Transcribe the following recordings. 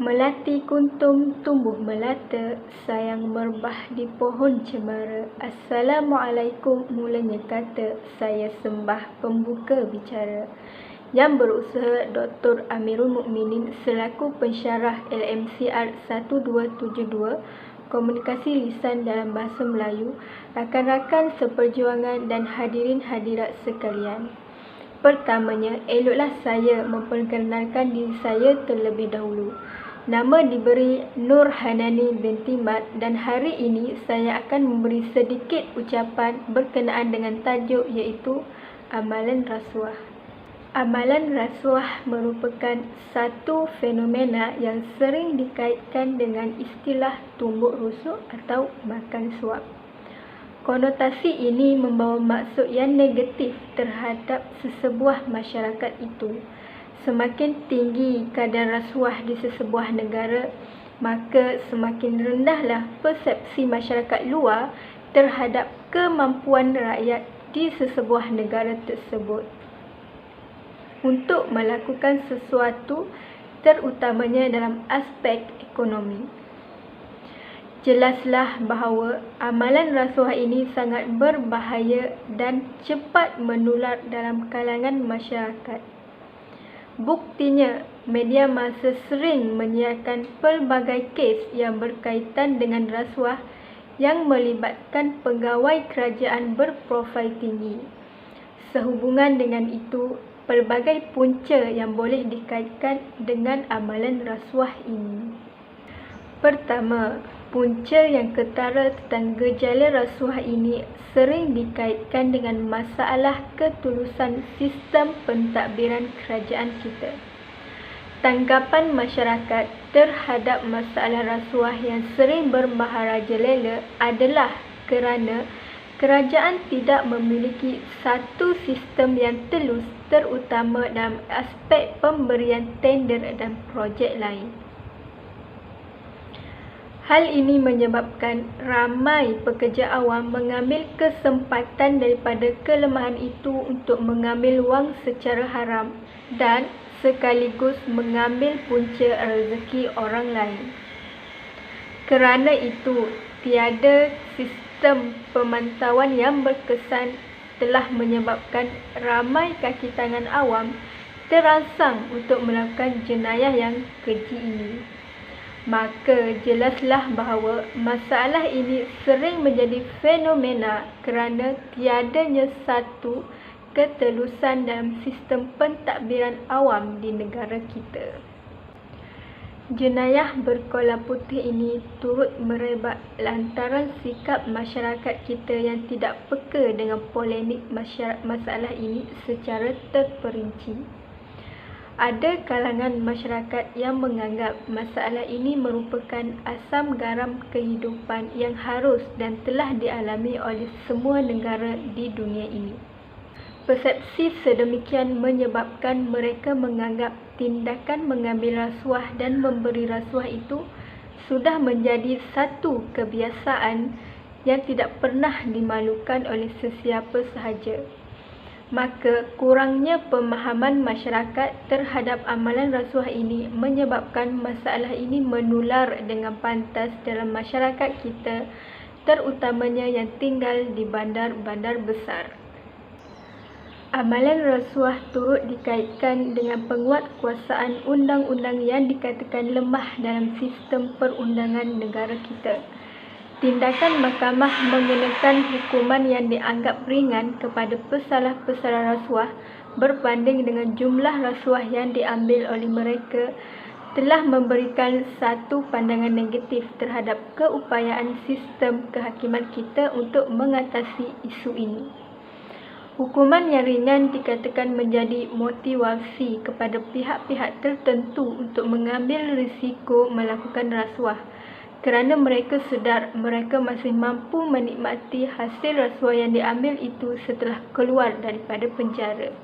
Melati kuntum tumbuh melata, sayang merbah di pohon cemara. Assalamualaikum mulanya kata, saya sembah pembuka bicara. Yang berusaha Dr. Amirul Mukminin selaku pensyarah LMCR 1272 Komunikasi Lisan dalam Bahasa Melayu, rakan-rakan seperjuangan dan hadirin hadirat sekalian. Pertamanya, eloklah saya memperkenalkan diri saya terlebih dahulu. Nama diberi Nur Hanani binti Mat dan hari ini saya akan memberi sedikit ucapan berkenaan dengan tajuk iaitu amalan rasuah. Amalan rasuah merupakan satu fenomena yang sering dikaitkan dengan istilah tumbuk rusuk atau makan suap. Konotasi ini membawa maksud yang negatif terhadap sesebuah masyarakat itu. Semakin tinggi kadar rasuah di sesebuah negara, maka semakin rendahlah persepsi masyarakat luar terhadap kemampuan rakyat di sesebuah negara tersebut untuk melakukan sesuatu, terutamanya dalam aspek ekonomi. Jelaslah bahawa amalan rasuah ini sangat berbahaya dan cepat menular dalam kalangan masyarakat. Buktinya, media massa sering menyiarkan pelbagai kes yang berkaitan dengan rasuah yang melibatkan pegawai kerajaan berprofil tinggi. Sehubungan dengan itu, pelbagai punca yang boleh dikaitkan dengan amalan rasuah ini. Pertama, punca yang ketara tentang gejala rasuah ini sering dikaitkan dengan masalah ketulusan sistem pentadbiran kerajaan kita. Tanggapan masyarakat terhadap masalah rasuah yang sering bermaharajalela adalah kerana kerajaan tidak memiliki satu sistem yang telus, terutama dalam aspek pemberian tender dan projek lain. Hal ini menyebabkan ramai pekerja awam mengambil kesempatan daripada kelemahan itu untuk mengambil wang secara haram dan sekaligus mengambil punca rezeki orang lain. Kerana itu, tiada sistem pemantauan yang berkesan telah menyebabkan ramai kaki tangan awam terangsang untuk melakukan jenayah yang keji ini. Maka jelaslah bahawa masalah ini sering menjadi fenomena kerana tiadanya satu ketelusan dalam sistem pentadbiran awam di negara kita. Jenayah berkolar putih ini turut merebak lantaran sikap masyarakat kita yang tidak peka dengan polemik masalah ini secara terperinci. Ada kalangan masyarakat yang menganggap masalah ini merupakan asam garam kehidupan yang harus dan telah dialami oleh semua negara di dunia ini. Persepsi sedemikian menyebabkan mereka menganggap tindakan mengambil rasuah dan memberi rasuah itu sudah menjadi satu kebiasaan yang tidak pernah dimalukan oleh sesiapa sahaja. Maka kurangnya pemahaman masyarakat terhadap amalan rasuah ini menyebabkan masalah ini menular dengan pantas dalam masyarakat kita, terutamanya yang tinggal di bandar-bandar besar. Amalan rasuah turut dikaitkan dengan penguatkuasaan undang-undang yang dikatakan lemah dalam sistem perundangan negara kita. Tindakan mahkamah mengenakan hukuman yang dianggap ringan kepada pesalah-pesalah rasuah berbanding dengan jumlah rasuah yang diambil oleh mereka telah memberikan satu pandangan negatif terhadap keupayaan sistem kehakiman kita untuk mengatasi isu ini. Hukuman yang ringan dikatakan menjadi motivasi kepada pihak-pihak tertentu untuk mengambil risiko melakukan rasuah kerana mereka sedar mereka masih mampu menikmati hasil rasuah yang diambil itu setelah keluar daripada penjara.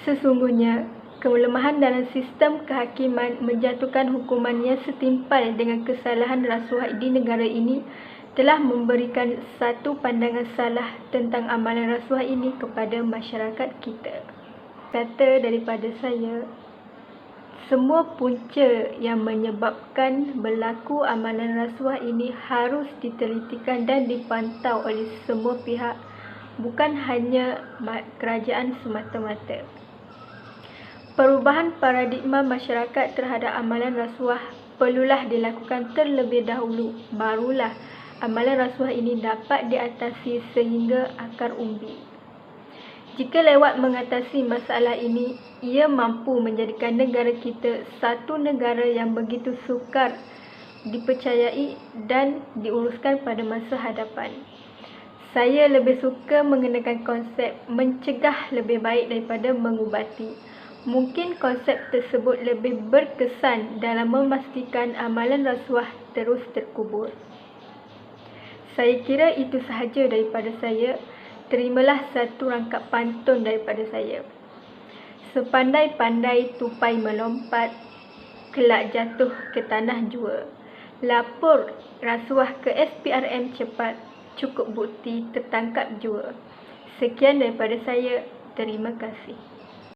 Sesungguhnya, kelemahan dalam sistem kehakiman menjatuhkan hukuman yang setimpal dengan kesalahan rasuah di negara ini telah memberikan satu pandangan salah tentang amalan rasuah ini kepada masyarakat kita. Kata daripada saya, Semua punca yang menyebabkan berlaku amalan rasuah ini harus ditelitikan dan dipantau oleh semua pihak, bukan hanya kerajaan semata-mata. Perubahan paradigma masyarakat terhadap amalan rasuah perlulah dilakukan terlebih dahulu, barulah amalan rasuah ini dapat diatasi sehingga akar umbi. Jika lewat mengatasi masalah ini, ia mampu menjadikan negara kita satu negara yang begitu sukar dipercayai dan diuruskan pada masa hadapan. Saya lebih suka mengenakan konsep mencegah lebih baik daripada mengubati. Mungkin konsep tersebut lebih berkesan dalam memastikan amalan rasuah terus terkubur. Saya kira itu sahaja daripada saya. Terimalah satu rangkap pantun daripada saya. Sepandai-pandai tupai melompat, kelak jatuh ke tanah jua. Lapor rasuah ke SPRM cepat, cukup bukti tertangkap jua. Sekian daripada saya. Terima kasih.